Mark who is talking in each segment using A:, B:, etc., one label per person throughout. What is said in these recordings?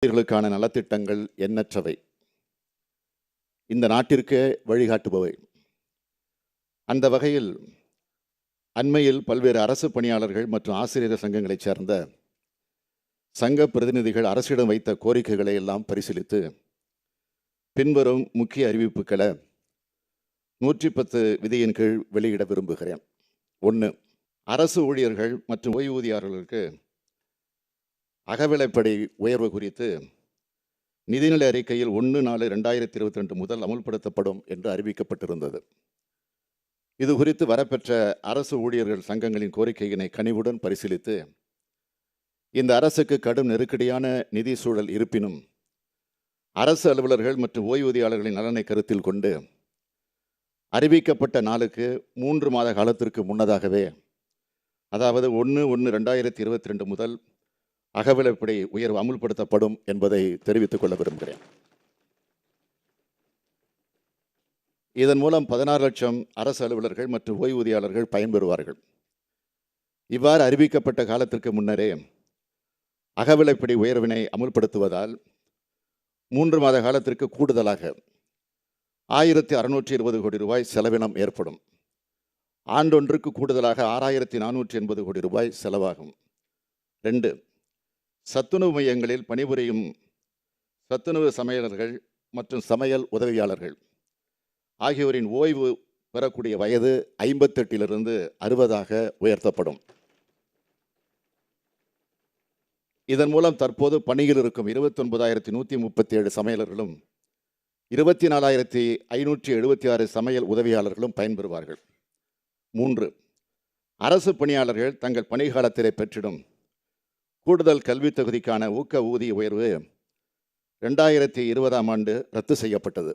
A: ஊழியர்களுக்கான நலத்திட்டங்கள் எண்ணற்றவை. இந்த நாட்டிற்கே வழிகாட்டுபவை. அந்த வகையில் அண்மையில் பல்வேறு அரசு பணியாளர்கள் மற்றும் ஆசிரியர் சங்கங்களைச் சேர்ந்த சங்க பிரதிநிதிகள் அரசிடம் வைத்த கோரிக்கைகளை எல்லாம் பரிசீலித்து பின்வரும் முக்கிய அறிவிப்புகளை 110 விதியின் கீழ் வெளியிட விரும்புகிறேன். 1. அரசு ஊழியர்கள் மற்றும் ஓய்வூதியாளர்களுக்கு அகவிலைப்படி உயர்வு குறித்து நிதிநிலை அறிக்கையில் 1/4/2022 முதல் அமுல்படுத்தப்படும் என்று அறிவிக்கப்பட்டிருந்தது. இது குறித்து வரப்பெற்ற அரசு ஊழியர்கள் சங்கங்களின் கோரிக்கையினை கனிவுடன் பரிசீலித்து இந்த அரசுக்கு கடும் நெருக்கடியான நிதி சூழல் இருப்பினும் அரசு அலுவலர்கள் மற்றும் ஓய்வூதியாளர்களின் நலனை கருத்தில் கொண்டு அறிவிக்கப்பட்ட நாளுக்கு 3 மாத காலத்திற்கு முன்னதாகவே, அதாவது 1/1/2022 முதல் அகவிலைப்படி உயர்வு அமுல்படுத்தப்படும் என்பதை தெரிவித்துக் கொள்ள விரும்புகிறேன். இதன் மூலம் 16 லட்சம் அரசு அலுவலர்கள் மற்றும் ஓய்வூதியாளர்கள் பயன்பெறுவார்கள். இவ்வாறு அறிவிக்கப்பட்ட காலத்திற்கு முன்னரே அகவிலைப்படி உயர்வினை அமுல்படுத்துவதால் 3 மாத காலத்திற்கு கூடுதலாக 1620 கோடி ரூபாய் செலவினம் ஏற்படும். ஆண்டொன்றுக்கு கூடுதலாக 6480 கோடி ரூபாய் செலவாகும். 2. சத்துணவு மையங்களில் பணிபுரியும் சத்துணவு சமையலர்கள் மற்றும் சமையல் உதவியாளர்கள் ஆகியோரின் ஓய்வு பெறக்கூடிய வயது 58 60 உயர்த்தப்படும். இதன் மூலம் தற்போது பணியில் இருக்கும் 29,137 சமையலர்களும் 24,576 சமையல் உதவியாளர்களும் பயன்பெறுவார்கள். 3. அரசு பணியாளர்கள் தங்கள் பணிக்காலத்திலே பெற்றிடும் கூடுதல் கல்வி தகுதிக்கான ஊக்க ஊதிய உயர்வு 2020ஆம் ஆண்டு ரத்து செய்யப்பட்டது.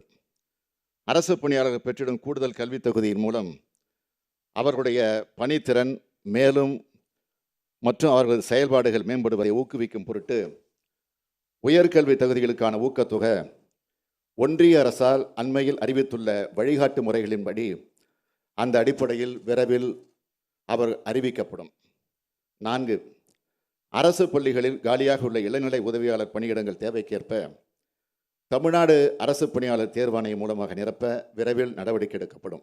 A: அரசு பணியாளர்கள் பெற்றிடும் கூடுதல் கல்வி தகுதியின் மூலம் அவர்களுடைய பணித்திறன் மேலும் மற்றும் அவர்களது செயல்பாடுகள் மேம்படுவதை ஊக்குவிக்கும் பொருட்டு உயர்கல்வி தகுதிகளுக்கான ஊக்கத்தொகை ஒன்றிய அரசால் அண்மையில் அறிவித்துள்ள வழிகாட்டு முறைகளின்படி அந்த அடிப்படையில் விரைவில் அவர் அறிவிக்கப்படும். 4. அரசு பள்ளிகளில் காலியாக உள்ள இளநிலை உதவியாளர் பணியிடங்கள் தேவைக்கேற்ப தமிழ்நாடு அரசு பணியாளர் தேர்வாணையம் மூலமாக நிரப்ப விரைவில் நடவடிக்கை எடுக்கப்படும்.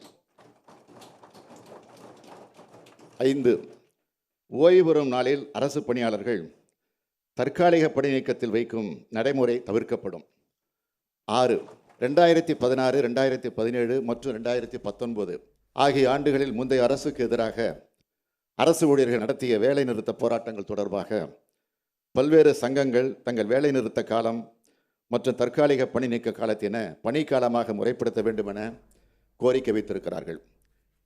A: 5. ஓய்வு பெறும் நாளில் அரசு பணியாளர்கள் தற்காலிக பணி நீக்கத்தில் வைக்கும் நடைமுறை தவிர்க்கப்படும். 6. 2016, 2017 மற்றும் 2019 ஆகிய ஆண்டுகளில் முந்தைய அரசுக்கு எதிராக அரசு ஊழியர்கள் நடத்திய வேலைநிறுத்த போராட்டங்கள் தொடர்பாக பல்வேறு சங்கங்கள் தங்கள் வேலைநிறுத்த காலம் மற்றும் தற்காலிக பணி நீக்க காலத்தின பணிக்காலமாக முறைப்படுத்த வேண்டும் என கோரிக்கை வைத்திருக்கிறார்கள்.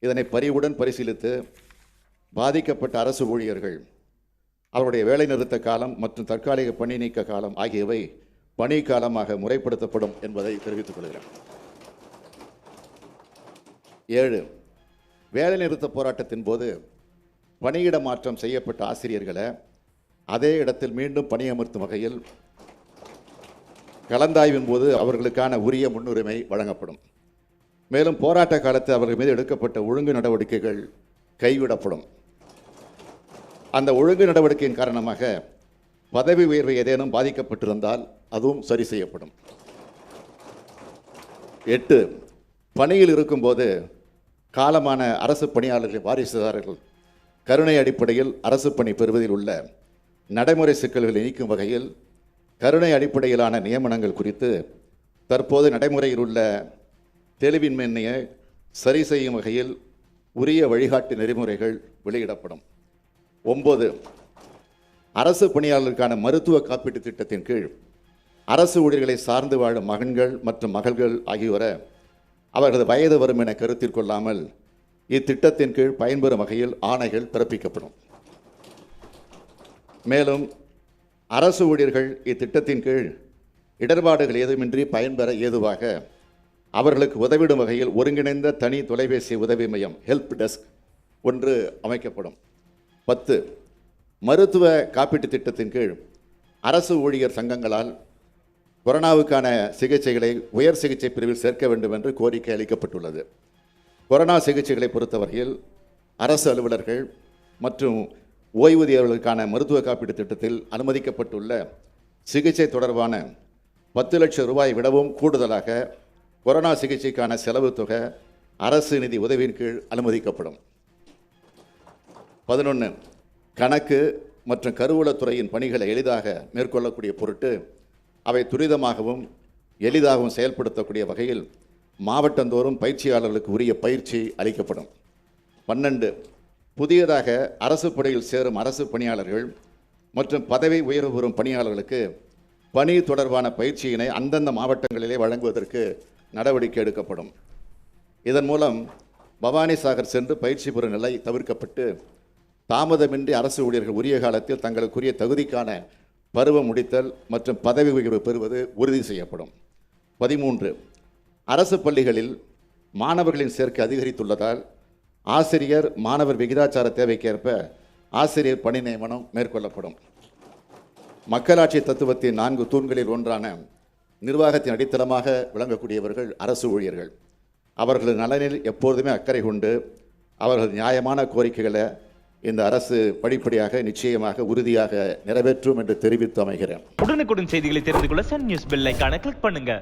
A: இதனை பரிவுடன் பரிசீலித்து பாதிக்கப்பட்ட அரசு ஊழியர்கள் அவருடைய வேலைநிறுத்த காலம் மற்றும் தற்காலிக பணி நீக்க காலம் ஆகியவை பணி காலமாக முறைப்படுத்தப்படும் என்பதை தெரிவித்துக் கொள்கிறேன். 7. வேலைநிறுத்த போராட்டத்தின் போது பணியிட மாற்றம் செய்யப்பட்ட ஆசிரியர்களை அதே இடத்தில் மீண்டும் பணியமர்த்தும் வகையில் கலந்தாய்வின் போது அவர்களுக்கான உரிய முன்னுரிமை வழங்கப்படும். மேலும் போராட்ட காலத்தில் அவர்கள் மீது எடுக்கப்பட்ட ஒழுங்கு நடவடிக்கைகள் கைவிடப்படும். அந்த ஒழுங்கு நடவடிக்கையின் காரணமாக பதவி உயர்வு ஏதேனும் பாதிக்கப்பட்டிருந்தால் அதுவும் சரி செய்யப்படும். 8. பணியில் இருக்கும்போது காலமான அரசு பணியாளர்களின் வாரிசுதாரர்கள் கருணை அடிப்படையில் அரசு பணி பெறுவதில் உள்ள நடைமுறை சிக்கல்களை நீக்கும் வகையில் கருணை அடிப்படையிலான நியமனங்கள் குறித்து தற்போது நடைமுறையில் உள்ள தெளிவின்மையை சரி செய்யும் வகையில் உரிய வழிகாட்டு நெறிமுறைகள் வெளியிடப்படும். 9. அரசு பணியாளர்களுக்கான மருத்துவ காப்பீட்டு திட்டத்தின் கீழ் அரசு ஊழியர்களை சார்ந்து வாழும் மகன்கள் மற்றும் மகள்கள் ஆகியோரை அவர்களது வயது வரும் என கருத்தில் கொள்ளாமல் இத்திட்டத்தின் கீழ் பயன்பெறும் வகையில் ஆணைகள் பிறப்பிக்கப்படும். மேலும் அரசு ஊழியர்கள் இத்திட்டத்தின் கீழ் இடர்பாடுகள் ஏதுமின்றி பயன்பெற ஏதுவாக அவர்களுக்கு உதவிடும் வகையில் ஒருங்கிணைந்த தனி தொலைபேசி உதவி மையம் ஹெல்ப் டெஸ்க் ஒன்று அமைக்கப்படும். 10. மருத்துவ காப்பீட்டு திட்டத்தின் கீழ் அரசு ஊழியர் சங்கங்களால் கொரோனாவுக்கான சிகிச்சைகளை உயர் சிகிச்சை பிரிவில் சேர்க்க வேண்டும் என்று கோரிக்கை அளிக்கப்பட்டுள்ளது. கொரோனா சிகிச்சைகளை பொறுத்தவரையில் அரசு அலுவலர்கள் மற்றும் ஓய்வூதியர்களுக்கான மருத்துவ காப்பீட்டு திட்டத்தில் அனுமதிக்கப்பட்டுள்ள சிகிச்சை தொடர்பான 10 லட்சம் ரூபாய் விடவும் கூடுதலாக கொரோனா சிகிச்சைக்கான செலவு தொகை அரசு நிதி உதவியின் கீழ் அனுமதிக்கப்படும். 11. கணக்கு மற்றும் கருவூலத்துறையின் பணிகளை எளிதாக மேற்கொள்ளக்கூடிய பொருட்டு அவை துரிதமாகவும் எளிதாகவும் செயல்படுத்தக்கூடிய வகையில் மாவட்டந்தோறும் பயிற்சியாளர்களுக்கு உரிய பயிற்சி அளிக்கப்படும். 12. புதியதாக அரசு பணியில் சேரும் அரசு பணியாளர்கள் மற்றும் பதவி உயர்வு பெறும் பணியாளர்களுக்கு பணி தொடர்பான பயிற்சியினை அந்தந்த மாவட்டங்களிலே வழங்குவதற்கு நடவடிக்கை எடுக்கப்படும். இதன் மூலம் பவானிசாகர் சென்று பயிற்சி பெறும் நிலை தவிர்க்கப்பட்டு தாமதமின்றி அரசு ஊழியர்கள் உரிய காலத்தில் தங்களுக்குரிய தகுதிக்கான பருவம் முடித்தல் மற்றும் பதவி உயர்வு பெறுவது உறுதி செய்யப்படும். 13. அரசு பள்ளிகளில் மாணவர்களின் சேர்க்கை அதிகரித்துள்ளதால் ஆசிரியர் மாணவர் விகிதாச்சார தேவைக்கேற்ப ஆசிரியர் பணி நியமனம் மேற்கொள்ளப்படும். மக்களாட்சி தத்துவத்தின் 4 தூண்களில் ஒன்றான நிர்வாகத்தின் அடித்தளமாக விளங்கக்கூடியவர்கள் அரசு ஊழியர்கள். அவர்களது நலனில் எப்போதுமே அக்கறை கொண்டு அவர்கள் நியாயமான கோரிக்கைகளை இந்த அரசு படிப்படியாக நிச்சயமாக உறுதியாக நிறைவேற்றும் என்று தெரிவித்து அமைகிறேன்.
B: உடனுக்குடன் செய்திகளை தெரிந்து கொள்ள சன் நியூஸ் பெல் ஐகானை கிளிக் பண்ணுங்க.